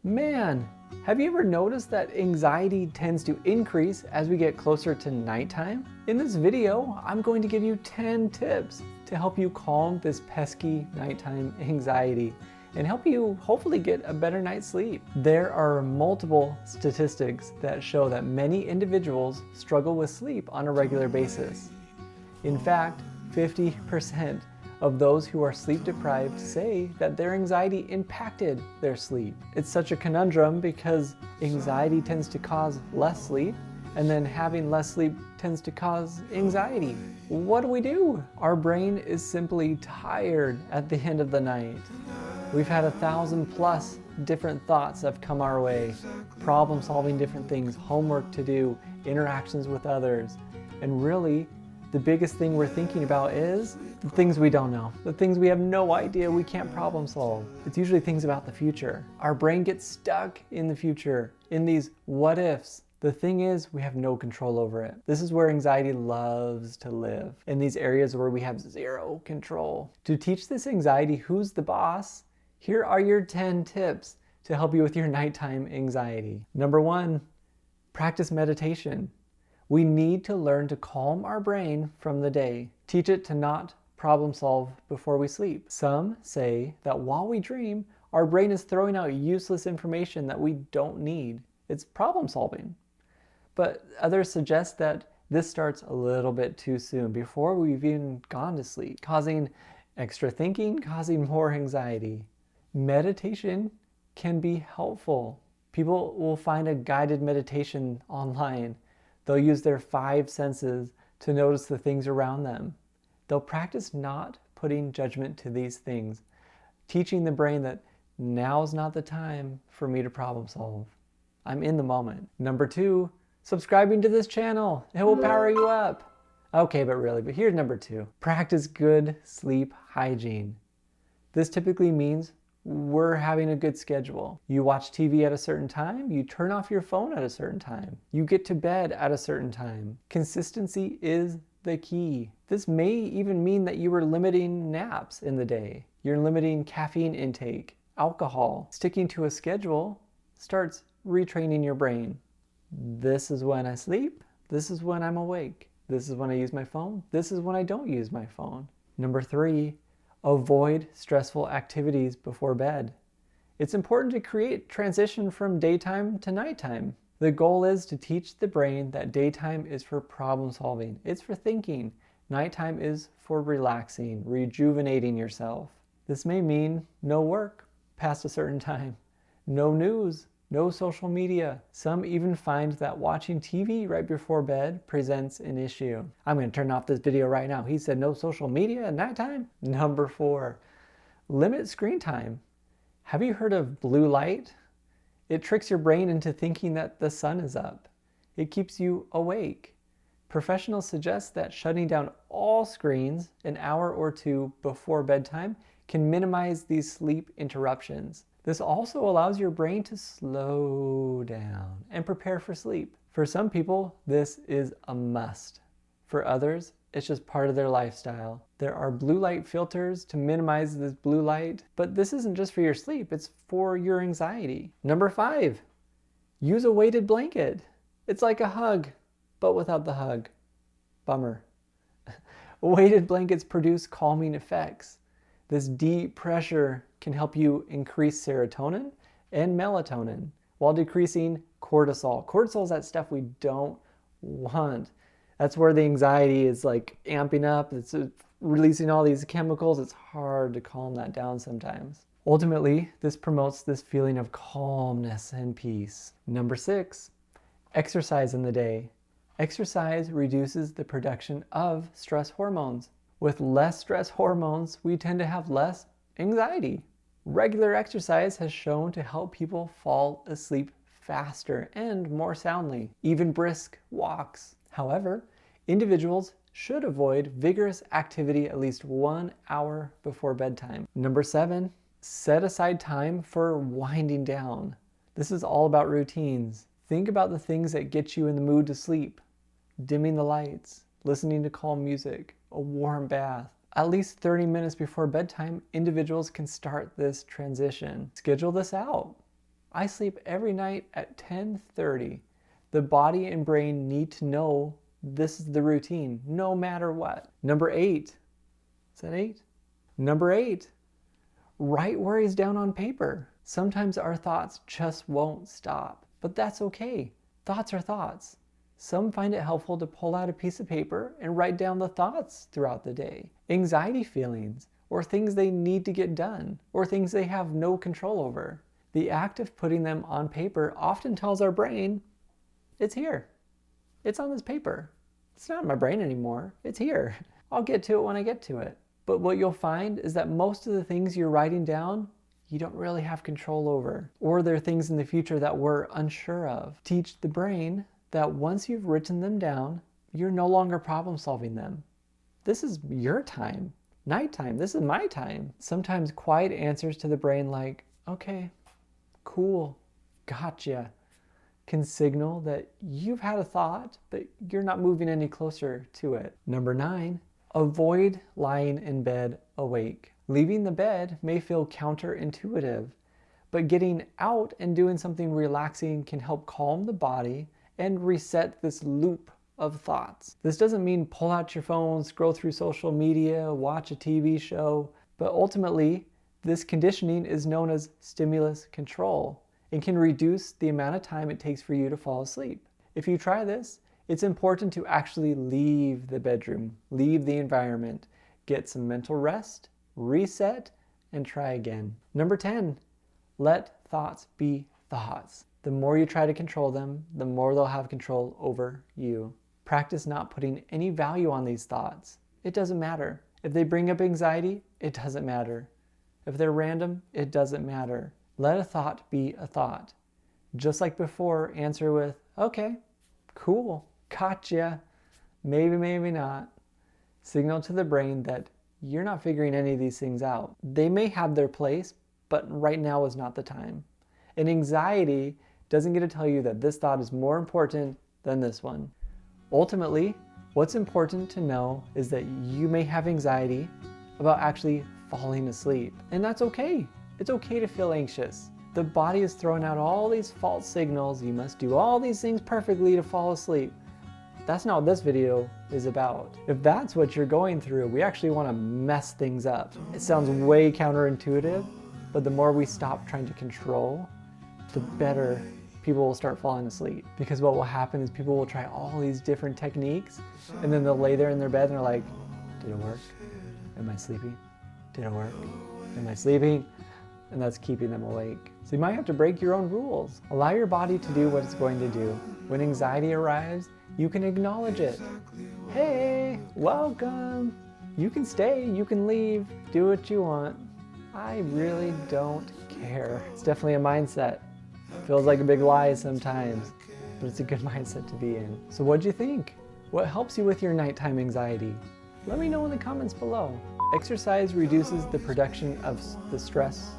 Man, have you ever noticed that anxiety tends to increase as we get closer to nighttime? In this video, I'm going to give you 10 tips to help you calm this pesky nighttime anxiety and help you hopefully get a better night's sleep. There are multiple statistics that show that many individuals struggle with sleep on a regular basis. In fact, 50% of those who are sleep deprived say that their anxiety impacted their sleep. It's such a conundrum because anxiety tends to cause less sleep, and then having less sleep tends to cause anxiety. What do? Our brain is simply tired at the end of the night. We've had 1,000+ different thoughts that have come our way, problem solving different things, homework to do, interactions with others, and really, the biggest thing we're thinking about is the things we don't know, the things we have no idea we can't problem solve. It's usually things about the future. Our brain gets stuck in the future, in these what ifs. The thing is, we have no control over it. This is where anxiety loves to live, in these areas where we have zero control. To teach this anxiety who's the boss, here are your 10 tips to help you with your nighttime anxiety. Number 1, practice meditation. We need to learn to calm our brain from the day. Teach it to not problem solve before we sleep. Some say that while we dream, our brain is throwing out useless information that we don't need. It's problem solving. But others suggest that this starts a little bit too soon, before we've even gone to sleep, causing extra thinking, causing more anxiety. Meditation can be helpful. People will find a guided meditation online. They'll use their 5 senses to notice the things around them. They'll practice not putting judgment to these things, teaching the brain that now's not the time for me to problem solve. I'm in the moment. Number 2, subscribing to this channel. It will power you up. Okay, but here's number 2. Practice good sleep hygiene. This typically means we're having a good schedule. You watch TV at a certain time, you turn off your phone at a certain time, you get to bed at a certain time. Consistency is the key. This may even mean that you are limiting naps in the day. You're limiting caffeine intake, alcohol. Sticking to a schedule starts retraining your brain. This is when I sleep, this is when I'm awake. This is when I use my phone, this is when I don't use my phone. Number 3, avoid stressful activities before bed. It's important to create transition from daytime to nighttime. The goal is to teach the brain that daytime is for problem solving. It's for thinking. Nighttime is for relaxing, rejuvenating yourself. This may mean no work past a certain time, no news, no social media. Some even find that watching TV right before bed presents an issue. I'm going to turn off this video right now. He said no social media at nighttime. Number 4, limit screen time. Have you heard of blue light? It tricks your brain into thinking that the sun is up. It keeps you awake. Professionals suggest that shutting down all screens an hour or 2 before bedtime can minimize these sleep interruptions. This also allows your brain to slow down and prepare for sleep. For some people, this is a must. For others, it's just part of their lifestyle. There are blue light filters to minimize this blue light, but this isn't just for your sleep, it's for your anxiety. Number 5, use a weighted blanket. It's like a hug, but without the hug. Bummer. Weighted blankets produce calming effects. This deep pressure can help you increase serotonin and melatonin while decreasing cortisol. Cortisol is that stuff we don't want. That's where the anxiety is like amping up. It's releasing all these chemicals. It's hard to calm that down sometimes. Ultimately, this promotes this feeling of calmness and peace. Number 6, exercise in the day. Exercise reduces the production of stress hormones. With less stress hormones, we tend to have less anxiety. Regular exercise has shown to help people fall asleep faster and more soundly, even brisk walks. However, individuals should avoid vigorous activity at least 1 hour before bedtime. Number 7, set aside time for winding down. This is all about routines. Think about the things that get you in the mood to sleep. Dimming the lights, listening to calm music, a warm bath. At least 30 minutes before bedtime, individuals can start this transition. Schedule this out. I sleep every night at 10:30. The body and brain need to know this is the routine, no matter what. Number 8. Is that 8? Number 8. Write worries down on paper. Sometimes our thoughts just won't stop, but that's okay. Thoughts are thoughts. Some find it helpful to pull out a piece of paper and write down the thoughts throughout the day. Anxiety feelings, or things they need to get done, or things they have no control over. The act of putting them on paper often tells our brain, it's here. It's on this paper. It's not in my brain anymore. It's here. I'll get to it when I get to it. But what you'll find is that most of the things you're writing down, you don't really have control over. Or there are things in the future that we're unsure of. Teach the brain that once you've written them down, you're no longer problem solving them. This is your time. Nighttime. This is my time. Sometimes quiet answers to the brain like, okay, cool, gotcha, can signal that you've had a thought, but you're not moving any closer to it. Number 9, avoid lying in bed awake. Leaving the bed may feel counterintuitive, but getting out and doing something relaxing can help calm the body and reset this loop of thoughts. This doesn't mean pull out your phone, scroll through social media, watch a TV show, but ultimately, this conditioning is known as stimulus control and can reduce the amount of time it takes for you to fall asleep. If you try this, it's important to actually leave the bedroom, leave the environment, get some mental rest, reset, and try again. Number 10, let thoughts be thoughts. The more you try to control them, the more they'll have control over you. Practice not putting any value on these thoughts. It doesn't matter. If they bring up anxiety, it doesn't matter. If they're random, it doesn't matter. Let a thought be a thought. Just like before, answer with, okay, cool, gotcha, maybe, maybe not. Signal to the brain that you're not figuring any of these things out. They may have their place, but right now is not the time. And anxiety doesn't get to tell you that this thought is more important than this one. Ultimately, what's important to know is that you may have anxiety about actually falling asleep. And that's okay. It's okay to feel anxious. The body is throwing out all these false signals. You must do all these things perfectly to fall asleep. That's not what this video is about. If that's what you're going through, we actually want to mess things up. It sounds way counterintuitive, but the more we stop trying to control, the better people will start falling asleep. Because what will happen is people will try all these different techniques, and then they'll lay there in their bed and they're like, did it work? Am I sleeping? Did it work? Am I sleeping? And that's keeping them awake. So you might have to break your own rules. Allow your body to do what it's going to do. When anxiety arrives, you can acknowledge it. Hey, welcome. You can stay, you can leave, do what you want. I really don't care. It's definitely a mindset. Feels like a big lie sometimes, but it's a good mindset to be in. So what'd you think? What helps you with your nighttime anxiety? Let me know in the comments below. Exercise reduces the production of the stress